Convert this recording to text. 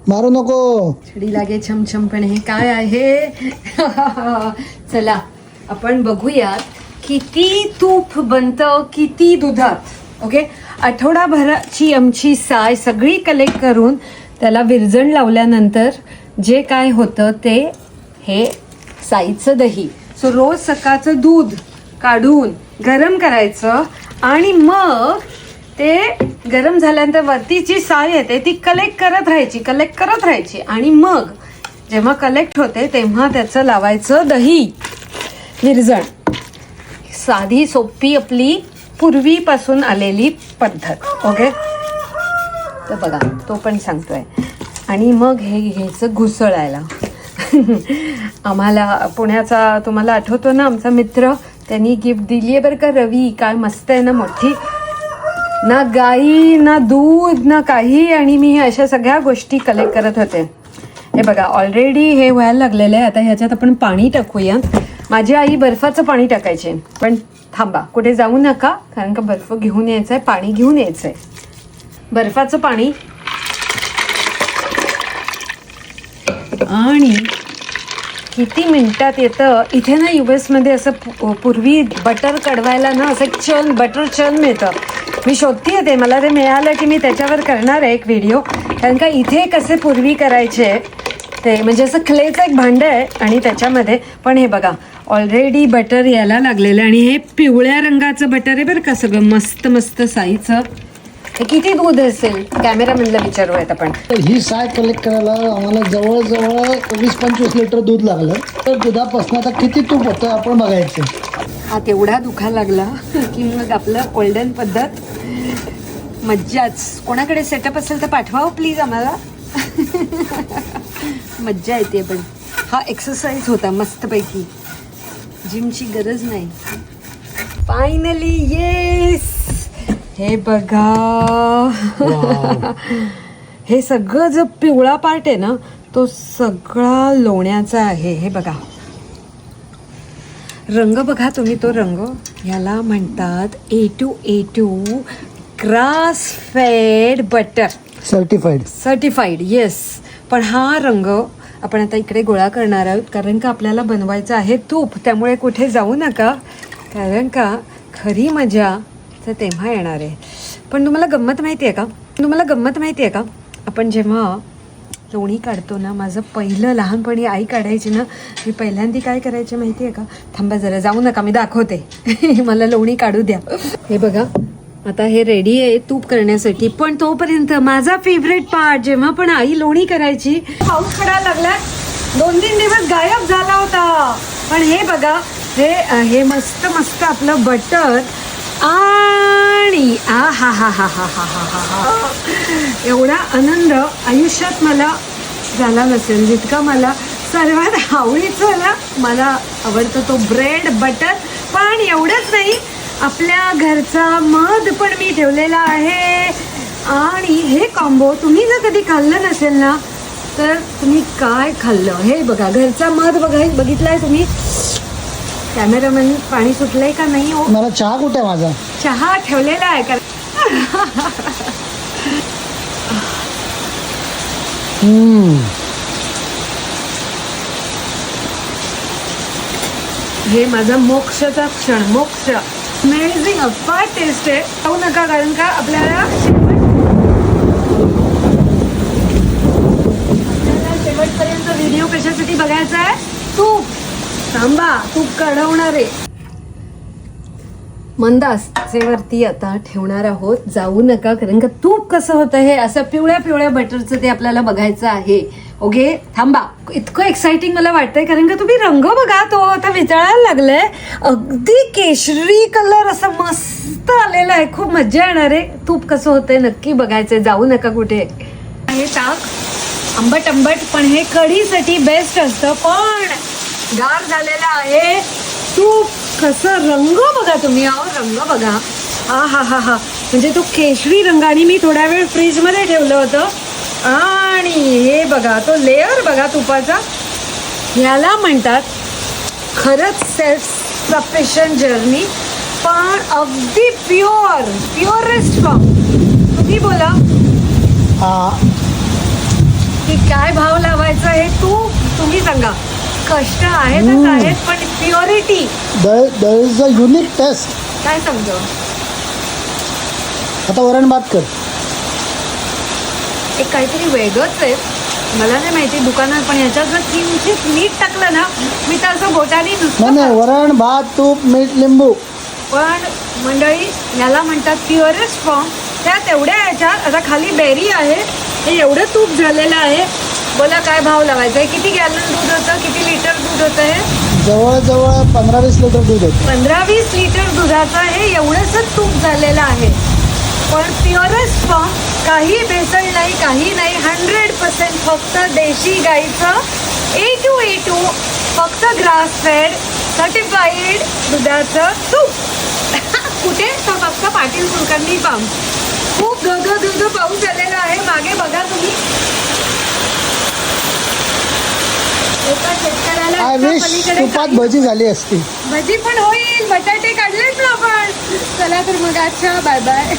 मारू नको. छडी लागे छमछम. पण हे काय आहे? चला आपण बघूयात किती तूप बनतं किती दुधात. ओके, आठवडाभराची आमची साय सगळी कलेक्ट करून त्याला विरजण लावल्यानंतर जे काय होतं ते हे साईचं दही. सो रोज सकाळचं दूध काढून गरम करायचं आणि मग ते गरम झाल्यानंतर वरती जी साय येते ती कलेक्ट करत राहायची आणि मग जेव्हा कलेक्ट होते तेव्हा त्याचं लावायचं दही विरजण. साधी सोपी आपली पूर्वीपासून आलेली पद्धत. ओके, तर बघा तो पण सांगतोय. आणि मग हे घ्यायचं घुसळायला. आम्हाला पुण्याचा तुम्हाला आठवतो ना आमचा मित्र, त्यांनी गिफ्ट दिली आहे बरं का. रवी काय मस्त आहे ना, मोठी, ना गाई ना दूध ना काही. आणि मी अशा सगळ्या गोष्टी कलेक्ट करत होते. हे बघा ऑलरेडी हे व्हायला लागलेलं आहे. आता ह्याच्यात आपण पाणी टाकूया. माझी आई बर्फाचं पाणी टाकायचे, पण थांबा, कुठे जाऊ नका, कारण का बर्फ घेऊन यायचं आहे, पाणी घेऊन यायचं आहे. बर्फाचं पाणी आणि किती मिनिटात येतं. इथे ना US मध्ये असं पूर्वी बटर कडवायला ना असं बटर चर्न मिळतं. मी शोधती आहे ते, मला ते मिळालं की मी त्याच्यावर करणार आहे एक व्हिडिओ. कारण का इथे कसे पूर्वी करायचे ते, म्हणजे असं क्लेचं एक भांडं आहे आणि त्याच्यामध्ये पण हे बघा ऑलरेडी बटर यायला लागलेलं आहे. आणि हे पिवळ्या रंगाचं बटर आहे बरं का, सगळं मस्त मस्त साईचं. हे किती दूध असेल कॅमेरामॅनला विचारूयात आपण. तर ही साय कलेक्ट करायला आम्हाला जवळजवळ 20-25 लिटर दूध लागलं. तर दुधापासून आता किती तूप होतं आपण बघायचं. हा तेवढा दुखायला लागला की मग आपलं गोल्डन पद्धत मज्जाच. कोणाकडे सेटअप असेल तर पाठवा प्लीज आम्हाला. मज्जा येते. पण हा एक्सरसाइज होता मस्तपैकी, जिमची गरज नाही. फायनली येस, हे बघा. हे सगळं जो पिवळा पार्ट आहे ना तो सगळा लोण्याचा आहे. हे बघा रंग बघा तुम्ही, तो रंग ह्याला म्हणतात A2A2 grass fed butter certified. Yes, पण हा रंग आपण आता इकडे गोळा करणार आहोत कारण का आपल्याला बनवायचं आहे तूप. त्यामुळे कुठे जाऊ नका, कारण का खरी मजा तर तेव्हा येणार आहे. पण तुम्हाला गंमत माहिती आहे का, आपण जेव्हा लोणी काढतो ना, माझं पहिलं लहानपणी आई काढायची ना, मी पहिल्यांदा काय करायचे माहिती आहे का, थांबा जरा जाऊ नका मी दाखवते. मला लोणी काढू द्या. हे बघा आता हे रेडी आहे तूप करण्यासाठी. पण तोपर्यंत माझा फेवरेट पार्ट, जेव्हा पण आई लोणी करायची, पाऊस पडायला लागला, 2-3 दिवस गायब झाला होता. पण हे बघा हे मस्त मस्त आपलं बटर आणि एवढा आनंद आयुष्यात मला झाला नसेल जितका मला सर्वात आवडीचं ना. मला आवडतं तो ब्रेड बटर. पण एवढंच नाही, आपल्या घरचा मध पण मी ठेवलेला आहे. आणि हे कॉम्बो तुम्ही जर कधी खाल्लं नसेल ना तर तुम्ही काय खाल्लं. हे बघा घरचा मध बघितलाय तुम्ही. कॅमेरामॅन पाणी सुटलंय का नाही हो. मला चहा कुठे आहे माझा. चहा ठेवलेला आहे का. हे माझा मोक्षचा क्षण. मोक्ष अमेझिंग, फार टेस्ट आहे. खाऊ नका कारण का आपल्याला शेवटपर्यंत व्हिडिओ कशासाठी बघायचा आहे. तूप थांबा, तूप कढवणार आहे. मंद आचेवरती आता ठेवणार आहोत. जाऊ नका कारण का तूप कसं होतं हे असं पिवळ्या बटरचं ते आपल्याला बघायचं आहे. ओके थांबा. इतकं एक्साइटिंग मला वाटतंय कारण का तुम्ही रंग बघा, तो आता वितळायला लागलाय. अगदी केशरी कलर असं मस्त आलेला आहे. खूप मजा येणार आहे. तूप कसं होतंय नक्की बघायचंय. जाऊ नका कुठे. हे टाक आंबट पण हे कढीसाठी बेस्ट असतं. पण गार झालेला आहे तूप. कसं रंग बघा तुम्ही, रंग बघा. हा म्हणजे तो केशरी रंग. आणि मी थोडा वेळ फ्रीजमध्ये ठेवलं होतं. आणि हे बघा तो लेअर बघा तुपाचा. ह्याला म्हणतात खरंच सेल्फ सफिशियंट जर्नी. पण अगदी प्युअरेस्ट फॉर्म. तुम्ही बोला की काय भाव लावायचं हे तुम्ही सांगा. कष्ट आहेतच आहेत, पण purity there is a unique taste. काय समजू. आता वरण भात कर. एक काहीतरी वेगळंच आहे, मला नाही माहिती दुकानात, पण ह्याच्यात जर किंचित मीठ टाकलं ना, मी तर असं बोटाने नाही नुसतं नाही, वरण भात तूप मीठ लिंबू. पण मंडळी याला म्हणतात प्युअरेस्ट फॉर्म. त्यात एवढ्या ह्याच्यात आता खाली बेरी आहे, हे एवढं तूप झालेलं आहे. बोला काय भाव लावायचा आहे. किती गॅलन दूध होतं, किती लिटर दूध होतं हे. जवळजवळ 15-20 लिटर दूध होतं. 15-20 लिटर दुधाचं हे एवढंच तूप झालेलं आहे. पण प्युअरेस्ट फॉर्म, काही भेसळ नाही, काही नाही. 100% फक्त देशी गाईचं A2 फक्त ग्रास फेड सर्टिफाईड दुधाचं तूप. कुठे तर फक्त पाटील कुलकर्णी फार्म. खूप धो पाऊस झालेला आहे. मागे बघा तुम्ही, एका शेतकऱ्याला आय एका विश पलीकडे तुपात काही- भजी झाली असती. भजी पण होईल, बटाटे काढलेच ना आपण. चला तर मग, अच्छा बाय बाय.